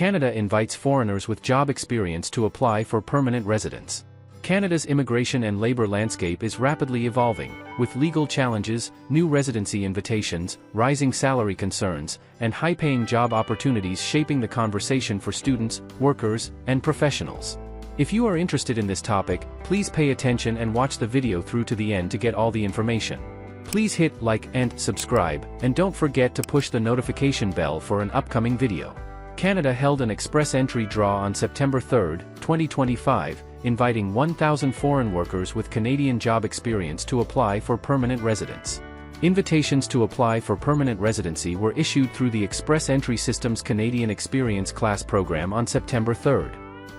Canada invites foreigners with job experience to apply for permanent residence. Canada's immigration and labour landscape is rapidly evolving, with legal challenges, new residency invitations, rising salary concerns, and high-paying job opportunities shaping the conversation for students, workers, and professionals. If you are interested in this topic, please pay attention and watch the video through to the end to get all the information. Please hit like and subscribe, and don't forget to push the notification bell for an upcoming video. Canada held an express entry draw on September 3, 2025, inviting 1,000 foreign workers with Canadian job experience to apply for permanent residence. Invitations to apply for permanent residency were issued through the Express Entry System's Canadian Experience Class program on September 3.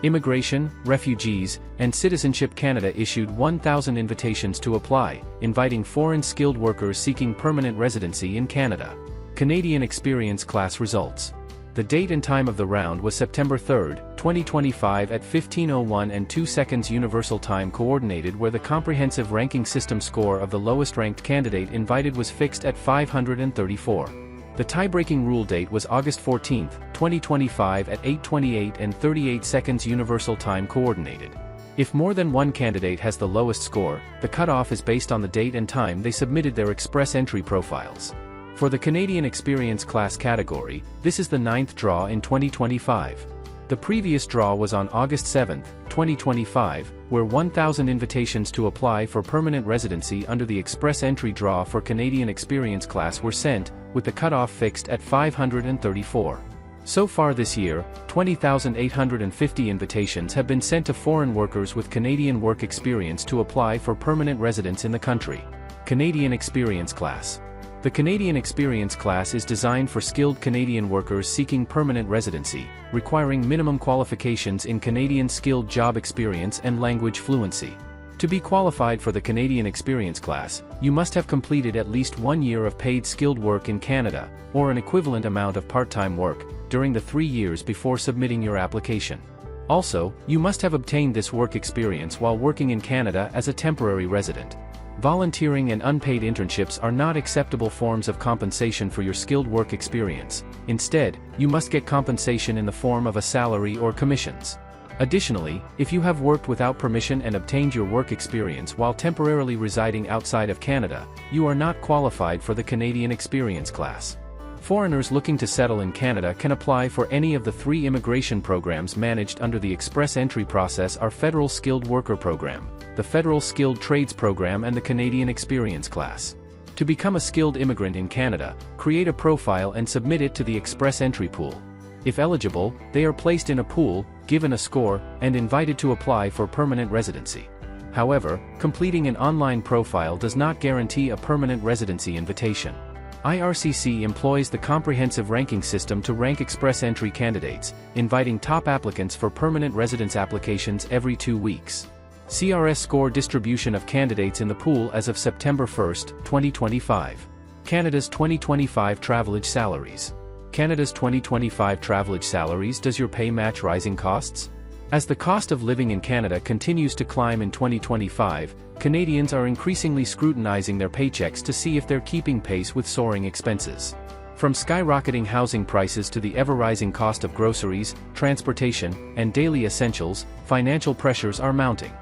Immigration, Refugees, and Citizenship Canada issued 1,000 invitations to apply, inviting foreign skilled workers seeking permanent residency in Canada. Canadian Experience Class results. The date and time of the round was September 3, 2025 at 15:01 and 2 seconds Universal Time Coordinated, where the comprehensive ranking system score of the lowest-ranked candidate invited was fixed at 534. The tie-breaking rule date was August 14, 2025 at 8:28 and 38 seconds Universal Time Coordinated. If more than one candidate has the lowest score, the cutoff is based on the date and time they submitted their express entry profiles. For the Canadian Experience Class category, this is the 9th draw in 2025. The previous draw was on August 7, 2025, where 1,000 invitations to apply for permanent residency under the Express Entry Draw for Canadian Experience Class were sent, with the cutoff fixed at 534. So far this year, 20,850 invitations have been sent to foreign workers with Canadian work experience to apply for permanent residence in the country. Canadian Experience Class. The Canadian Experience Class is designed for skilled Canadian workers seeking permanent residency, requiring minimum qualifications in Canadian skilled job experience and language fluency. To be qualified for the Canadian Experience Class, you must have completed at least 1 year of paid skilled work in Canada, or an equivalent amount of part-time work, during the 3 years before submitting your application. Also, you must have obtained this work experience while working in Canada as a temporary resident. Volunteering and unpaid internships are not acceptable forms of compensation for your skilled work experience. Instead, you must get compensation in the form of a salary or commissions. Additionally, if you have worked without permission and obtained your work experience while temporarily residing outside of Canada, you are not qualified for the Canadian Experience Class. Foreigners looking to settle in Canada can apply for any of the 3 immigration programs managed under the Express Entry process: our Federal Skilled Worker Program, the Federal Skilled Trades Program, and the Canadian Experience Class. To become a skilled immigrant in Canada, create a profile and submit it to the Express Entry Pool. If eligible, they are placed in a pool, given a score, and invited to apply for permanent residency. However, completing an online profile does not guarantee a permanent residency invitation. IRCC employs the comprehensive ranking system to rank express entry candidates, inviting top applicants for permanent residence applications every 2 weeks. CRS score distribution of candidates in the pool as of September 1, 2025. Canada's 2025 Travelage Salaries. Canada's 2025 Travelage Salaries. Does your pay match rising costs? As the cost of living in Canada continues to climb in 2025, Canadians are increasingly scrutinizing their paychecks to see if they're keeping pace with soaring expenses. From skyrocketing housing prices to the ever-rising cost of groceries, transportation, and daily essentials, financial pressures are mounting.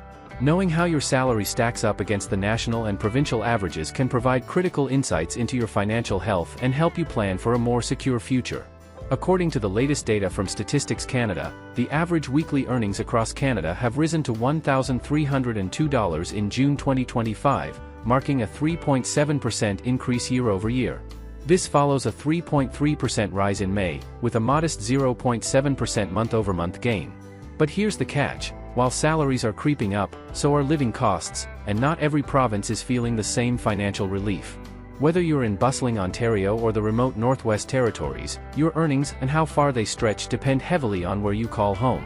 Knowing how your salary stacks up against the national and provincial averages can provide critical insights into your financial health and help you plan for a more secure future. According to the latest data from Statistics Canada, the average weekly earnings across Canada have risen to $1,302 in June 2025, marking a 3.7% increase year-over-year. This follows a 3.3% rise in May, with a modest 0.7% month-over-month gain. But here's the catch: while salaries are creeping up, so are living costs, and not every province is feeling the same financial relief. Whether you're in bustling Ontario or the remote Northwest Territories, your earnings and how far they stretch depend heavily on where you call home.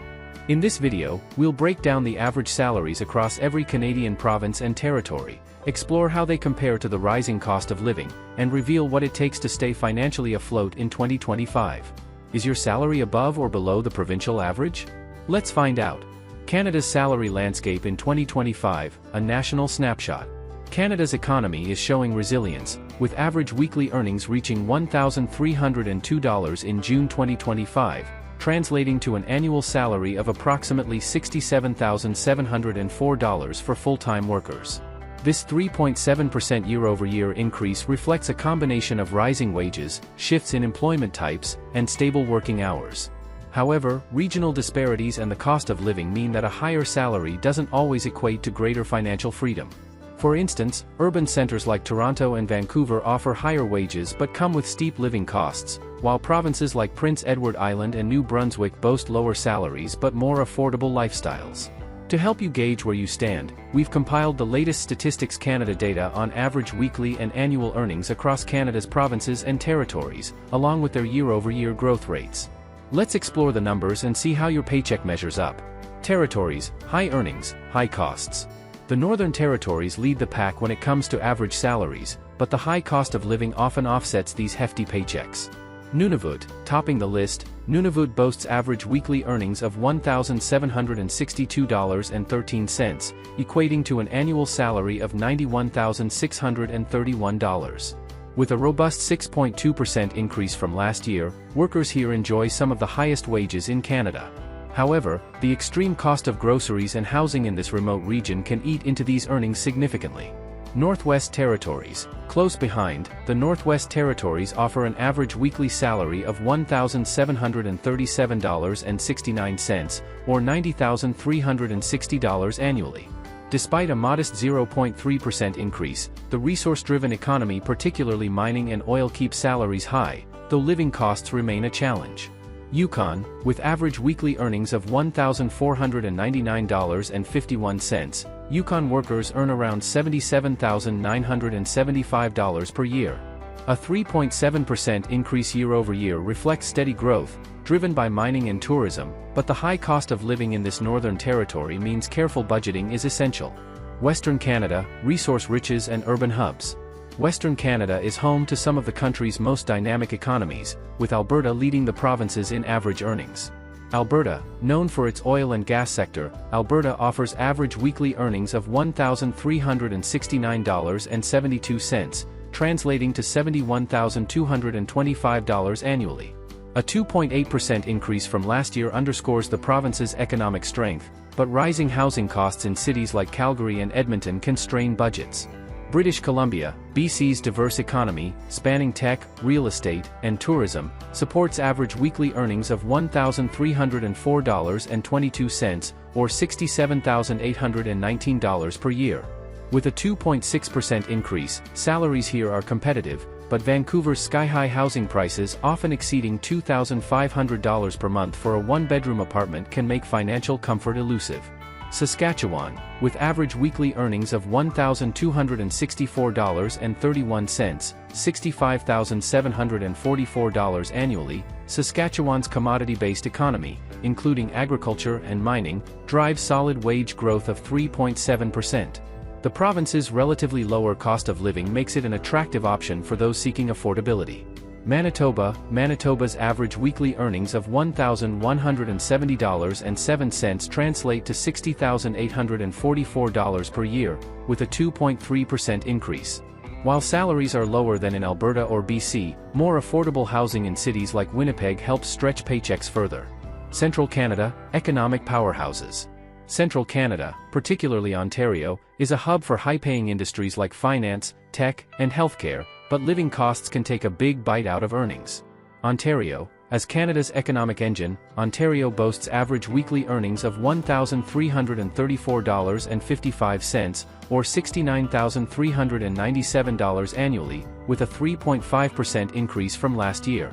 In this video, we'll break down the average salaries across every Canadian province and territory, explore how they compare to the rising cost of living, and reveal what it takes to stay financially afloat in 2025. Is your salary above or below the provincial average? Let's find out. Canada's salary landscape in 2025, a national snapshot. Canada's economy is showing resilience, with average weekly earnings reaching $1,302 in June 2025, translating to an annual salary of approximately $67,704 for full-time workers. This 3.7% year-over-year increase reflects a combination of rising wages, shifts in employment types, and stable working hours. However, regional disparities and the cost of living mean that a higher salary doesn't always equate to greater financial freedom. For instance, urban centers like Toronto and Vancouver offer higher wages but come with steep living costs, while provinces like Prince Edward Island and New Brunswick boast lower salaries but more affordable lifestyles. To help you gauge where you stand, we've compiled the latest Statistics Canada data on average weekly and annual earnings across Canada's provinces and territories, along with their year-over-year growth rates. Let's explore the numbers and see how your paycheck measures up. Territories: high earnings, high costs. The Northern Territories lead the pack when it comes to average salaries, but the high cost of living often offsets these hefty paychecks. Nunavut, topping the list, Nunavut boasts average weekly earnings of $1,762.13, equating to an annual salary of $91,631. With a robust 6.2% increase from last year, workers here enjoy some of the highest wages in Canada. However, the extreme cost of groceries and housing in this remote region can eat into these earnings significantly. Northwest Territories. Close behind, the Northwest Territories offer an average weekly salary of $1,737.69, or $90,360 annually. Despite a modest 0.3% increase, the resource-driven economy, particularly mining and oil, keeps salaries high, though living costs remain a challenge. Yukon, with average weekly earnings of $1,499.51, Yukon workers earn around $77,975 per year. A 3.7% increase year-over-year reflects steady growth, driven by mining and tourism, but the high cost of living in this northern territory means careful budgeting is essential. Western Canada, resource riches and urban hubs. Western Canada is home to some of the country's most dynamic economies, with Alberta leading the provinces in average earnings. Alberta, known for its oil and gas sector, Alberta offers average weekly earnings of $1,369.72, translating to $71,225 annually. A 2.8% increase from last year underscores the province's economic strength, but rising housing costs in cities like Calgary and Edmonton can strain budgets. British Columbia, BC's diverse economy, spanning tech, real estate, and tourism, supports average weekly earnings of $1,304.22, or $67,819 per year. With a 2.6% increase, salaries here are competitive, but Vancouver's sky-high housing prices, often exceeding $2,500 per month for a one-bedroom apartment, can make financial comfort elusive. Saskatchewan, with average weekly earnings of $1,264.31, $65,744 annually, Saskatchewan's commodity-based economy, including agriculture and mining, drives solid wage growth of 3.7%. The province's relatively lower cost of living makes it an attractive option for those seeking affordability. Manitoba, Manitoba's average weekly earnings of $1,170.07 translate to $60,844 per year, with a 2.3% increase. While salaries are lower than in Alberta or BC, more affordable housing in cities like Winnipeg helps stretch paychecks further. Central Canada, economic powerhouses. Central Canada, particularly Ontario, is a hub for high-paying industries like finance, tech, and healthcare, but living costs can take a big bite out of earnings. Ontario, as Canada's economic engine, Ontario boasts average weekly earnings of $1,334.55, or $69,397 annually, with a 3.5% increase from last year.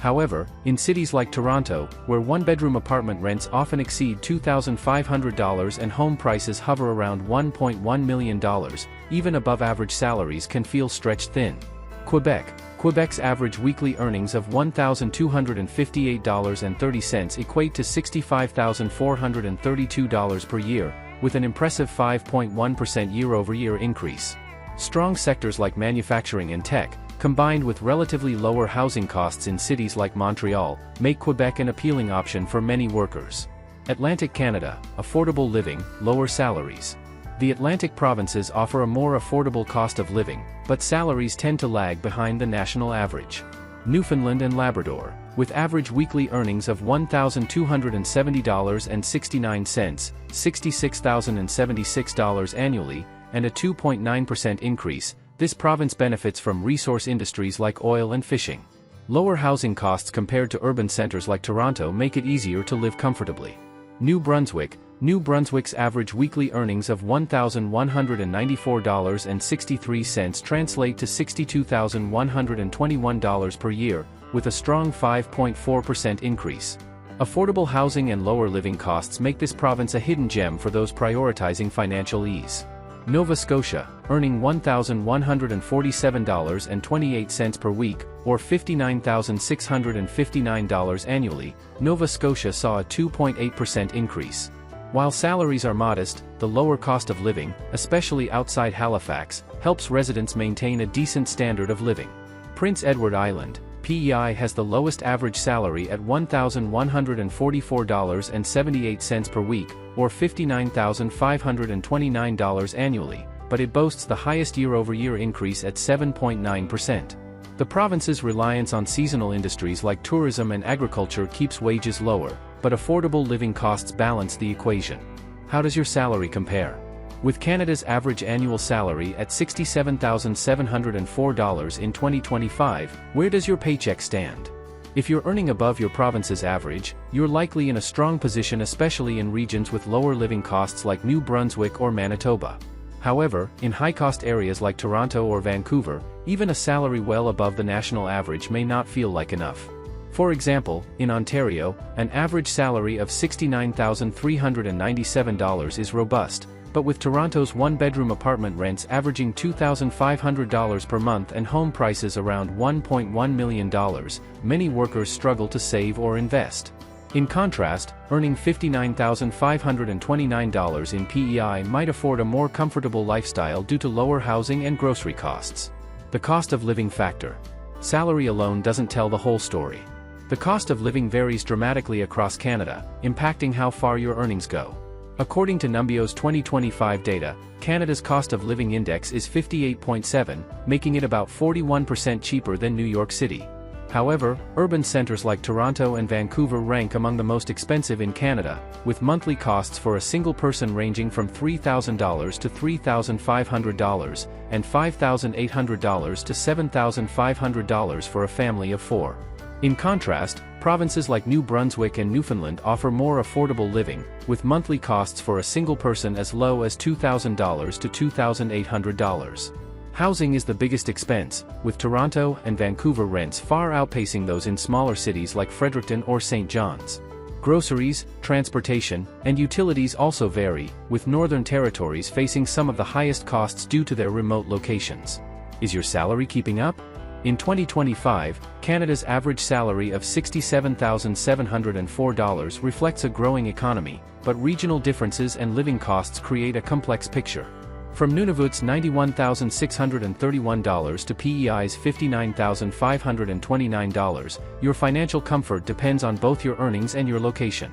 However, in cities like Toronto, where one-bedroom apartment rents often exceed $2,500 and home prices hover around $1.1 million, even above-average salaries can feel stretched thin. Quebec's average weekly earnings of $1,258.30 equate to $65,432 per year, with an impressive 5.1% year-over-year increase. Strong sectors like manufacturing and tech, combined with relatively lower housing costs in cities like Montreal, make Quebec an appealing option for many workers. Atlantic Canada, affordable living, lower salaries. The Atlantic provinces offer a more affordable cost of living, but salaries tend to lag behind the national average. Newfoundland and Labrador, with average weekly earnings of $1,270.69, $66,076 annually, and a 2.9% increase. This province benefits from resource industries like oil and fishing. Lower housing costs compared to urban centers like Toronto make it easier to live comfortably. New Brunswick's average weekly earnings of $1,194.63 translate to $62,121 per year, with a strong 5.4% increase. Affordable housing and lower living costs make this province a hidden gem for those prioritizing financial ease. Nova Scotia, earning $1,147.28 per week, or $59,659 annually, Nova Scotia saw a 2.8% increase. While salaries are modest, the lower cost of living, especially outside Halifax, helps residents maintain a decent standard of living. Prince Edward Island, PEI has the lowest average salary at $1,144.78 per week, or $59,529 annually, but it boasts the highest year-over-year increase at 7.9%. The province's reliance on seasonal industries like tourism and agriculture keeps wages lower, but affordable living costs balance the equation. How does your salary compare? With Canada's average annual salary at $67,704 in 2025, where does your paycheck stand? If you're earning above your province's average, you're likely in a strong position, especially in regions with lower living costs like New Brunswick or Manitoba. However, in high-cost areas like Toronto or Vancouver, even a salary well above the national average may not feel like enough. For example, in Ontario, an average salary of $69,397 is robust, but with Toronto's one-bedroom apartment rents averaging $2,500 per month and home prices around $1.1 million, many workers struggle to save or invest. In contrast, earning $59,529 in PEI might afford a more comfortable lifestyle due to lower housing and grocery costs. The cost of living factor. Salary alone doesn't tell the whole story. The cost of living varies dramatically across Canada, impacting how far your earnings go. According to Numbio's 2025 data, Canada's cost of living index is 58.7, making it about 41% cheaper than New York City. However, urban centers like Toronto and Vancouver rank among the most expensive in Canada, with monthly costs for a single person ranging from $3,000 to $3,500, and $5,800 to $7,500 for a family of four. In contrast, provinces like New Brunswick and Newfoundland offer more affordable living, with monthly costs for a single person as low as $2,000 to $2,800. Housing is the biggest expense, with Toronto and Vancouver rents far outpacing those in smaller cities like Fredericton or St. John's. Groceries, transportation, and utilities also vary, with Northern Territories facing some of the highest costs due to their remote locations. Is your salary keeping up? In 2025, Canada's average salary of $67,704 reflects a growing economy, but regional differences and living costs create a complex picture. From Nunavut's $91,631 to PEI's $59,529, your financial comfort depends on both your earnings and your location.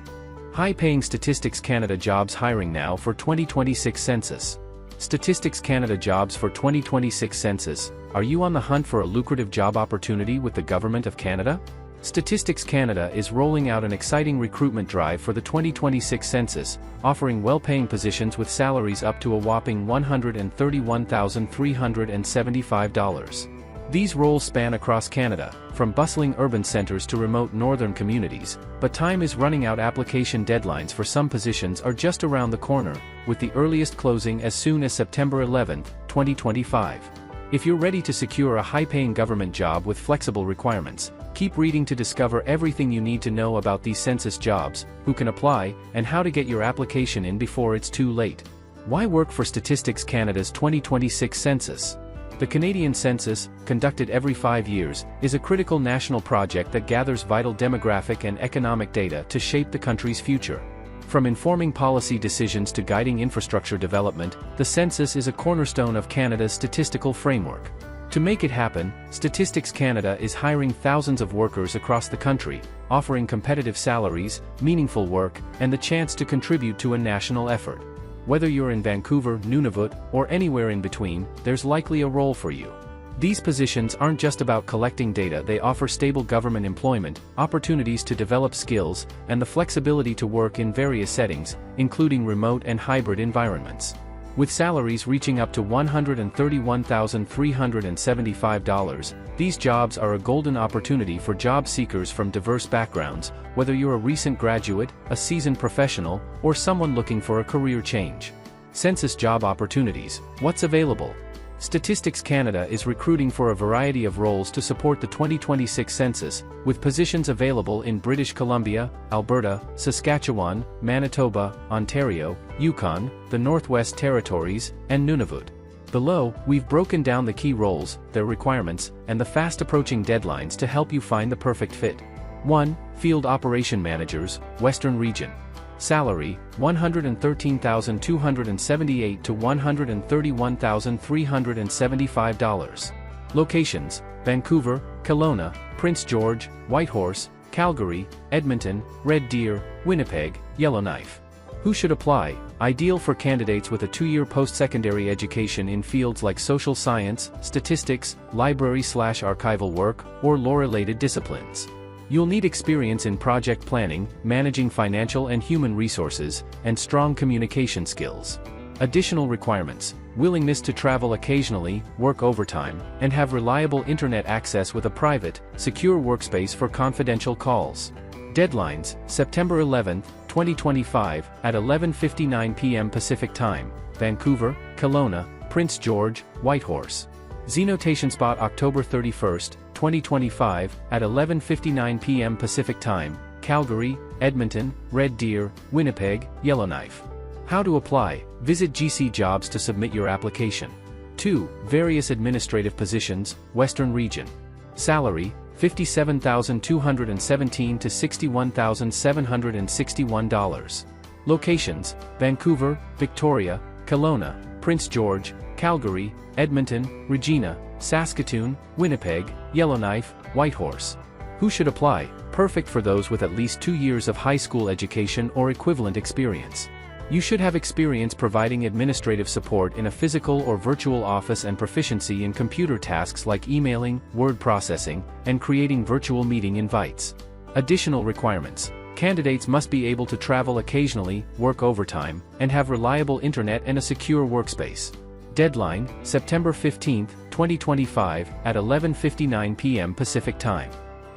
High-paying Statistics Canada jobs hiring now for 2026 census. Statistics Canada jobs for 2026 census. Are you on the hunt for a lucrative job opportunity with the Government of Canada? Statistics Canada is rolling out an exciting recruitment drive for the 2026 census, offering well-paying positions with salaries up to a whopping $131,375. These roles span across Canada, from bustling urban centers to remote northern communities, but time is running out. Application deadlines for some positions are just around the corner, with the earliest closing as soon as September 11, 2025. If you're ready to secure a high-paying government job with flexible requirements, keep reading to discover everything you need to know about these census jobs, who can apply, and how to get your application in before it's too late. Why work for Statistics Canada's 2026 census? The Canadian Census, conducted every 5 years, is a critical national project that gathers vital demographic and economic data to shape the country's future. From informing policy decisions to guiding infrastructure development, the census is a cornerstone of Canada's statistical framework. To make it happen, Statistics Canada is hiring thousands of workers across the country, offering competitive salaries, meaningful work, and the chance to contribute to a national effort. Whether you're in Vancouver, Nunavut, or anywhere in between, there's likely a role for you. These positions aren't just about collecting data, they offer stable government employment, opportunities to develop skills, and the flexibility to work in various settings, including remote and hybrid environments. With salaries reaching up to $131,375, these jobs are a golden opportunity for job seekers from diverse backgrounds, whether you're a recent graduate, a seasoned professional, or someone looking for a career change. Census job opportunities. What's available? Statistics Canada is recruiting for a variety of roles to support the 2026 census, with positions available in British Columbia, Alberta, Saskatchewan, Manitoba, Ontario, Yukon, the Northwest Territories, and Nunavut. Below, we've broken down the key roles, their requirements, and the fast-approaching deadlines to help you find the perfect fit. 1. Field Operation Managers, Western Region. Salary, $113,278 to $131,375. Locations, Vancouver, Kelowna, Prince George, Whitehorse, Calgary, Edmonton, Red Deer, Winnipeg, Yellowknife. Who should apply? Ideal for candidates with a 2-year post-secondary education in fields like social science, statistics, library/archival work, or law-related disciplines. You'll need experience in project planning, managing financial and human resources, and strong communication skills. Additional requirements: willingness to travel occasionally, work overtime, and have reliable internet access with a private, secure workspace for confidential calls. Deadlines: September 11, 2025, at 11:59 p.m. Pacific Time, Vancouver, Kelowna, Prince George, Whitehorse. Zenotation spot October 31, 2025, at 11:59 p.m. Pacific Time, Calgary, Edmonton, Red Deer, Winnipeg, Yellowknife. How to apply? Visit GC Jobs to submit your application. 2. Various administrative positions, Western Region. Salary, $57,217 to $61,761. Locations, Vancouver, Victoria, Kelowna, Prince George, Calgary, Edmonton, Regina, Saskatoon, Winnipeg, Yellowknife, Whitehorse. Who should apply? Perfect for those with at least 2 years of high school education or equivalent experience. You should have experience providing administrative support in a physical or virtual office and proficiency in computer tasks like emailing, word processing, and creating virtual meeting invites. Additional requirements: candidates must be able to travel occasionally, work overtime, and have reliable internet and a secure workspace. Deadline, September 15, 2025, at 11:59 p.m. Pacific Time.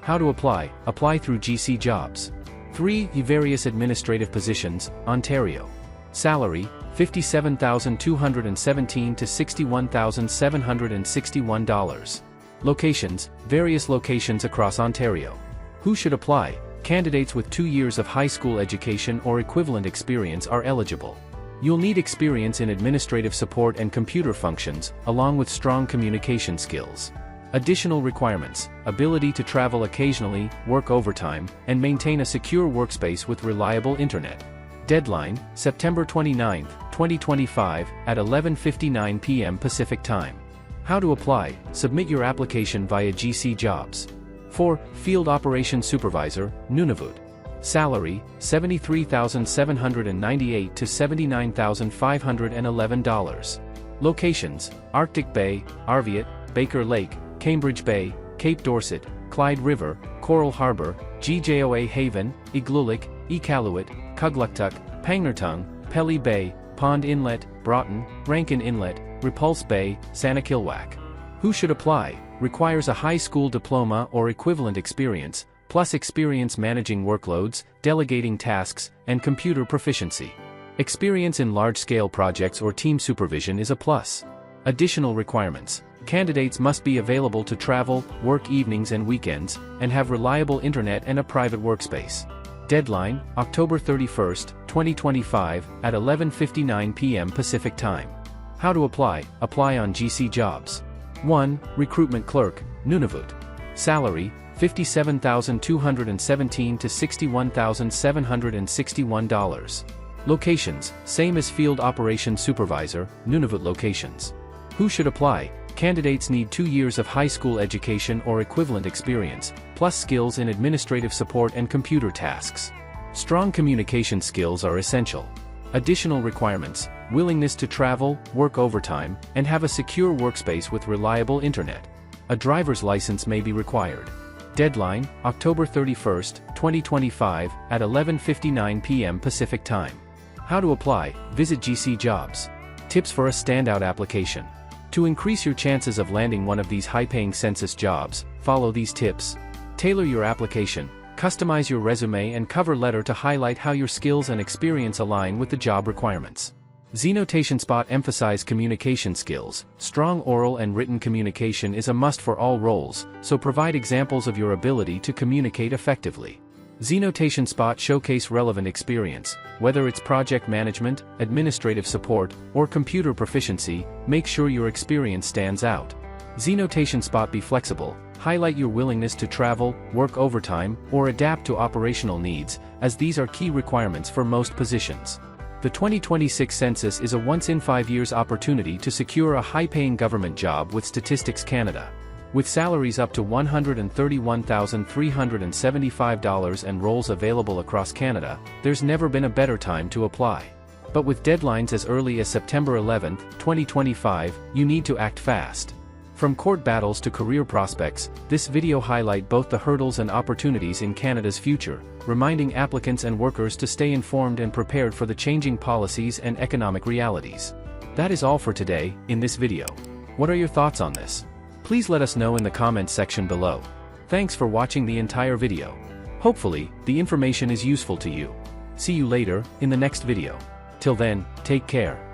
How to apply? Apply through GC Jobs. 3. Various administrative positions, Ontario. Salary, $57,217 to $61,761. Locations, various locations across Ontario. Who should apply? Candidates with 2 years of high school education or equivalent experience are eligible. You'll need experience in administrative support and computer functions, along with strong communication skills. Additional requirements: ability to travel occasionally, work overtime, and maintain a secure workspace with reliable internet. Deadline, September 29, 2025, at 11:59 p.m. Pacific Time. How to apply? Submit your application via GC Jobs. 4. Field Operations Supervisor, Nunavut. Salary, $73,798 to $79,511. Locations, Arctic Bay, Arviat, Baker Lake, Cambridge Bay, Cape Dorset, Clyde River, Coral Harbour, Gjoa Haven, Igloolik, Iqaluit, Kugluktuk, Pangnirtung, Pelly Bay, Pond Inlet, Broughton, Rankin Inlet, Repulse Bay, Sanakilwak. Who should apply? Requires a high school diploma or equivalent experience, plus experience managing workloads, delegating tasks, and computer proficiency. Experience in large-scale projects or team supervision is a plus. Additional requirements: candidates must be available to travel, work evenings and weekends, and have reliable internet and a private workspace. Deadline, October 31, 2025, at 11:59 p.m. Pacific Time. How to apply? Apply on GC Jobs. 1. Recruitment Clerk, Nunavut. Salary, $57,217 to $61,761. Locations, same as Field Operations Supervisor, Nunavut locations. Who should apply? Candidates need 2 years of high school education or equivalent experience, plus skills in administrative support and computer tasks. Strong communication skills are essential. Additional requirements: willingness to travel, work overtime, and have a secure workspace with reliable internet. A driver's license may be required. Deadline, October 31, 2025, at 11:59 p.m. Pacific Time. How to apply, visit GC Jobs. Tips for a standout application. To increase your chances of landing one of these high-paying census jobs, follow these tips. Tailor your application, customize your resume and cover letter to highlight how your skills and experience align with the job requirements. Z-Notation Spot emphasize communication skills. Strong oral and written communication is a must for all roles, so provide examples of your ability to communicate effectively. Z-Notation Spot showcase relevant experience, whether it's project management, administrative support, or computer proficiency. Make sure your experience stands out. Z-Notation Spot be flexible, highlight your willingness to travel, work overtime, or adapt to operational needs, as these are key requirements for most positions. The 2026 census is a once-in-5 years opportunity to secure a high-paying government job with Statistics Canada. With salaries up to $131,375 and roles available across Canada, there's never been a better time to apply. But with deadlines as early as September 11, 2025, you need to act fast. From court battles to career prospects, this video highlights both the hurdles and opportunities in Canada's future, reminding applicants and workers to stay informed and prepared for the changing policies and economic realities. That is all for today, in this video. What are your thoughts on this? Please let us know in the comments section below. Thanks for watching the entire video. Hopefully, the information is useful to you. See you later, in the next video. Till then, take care.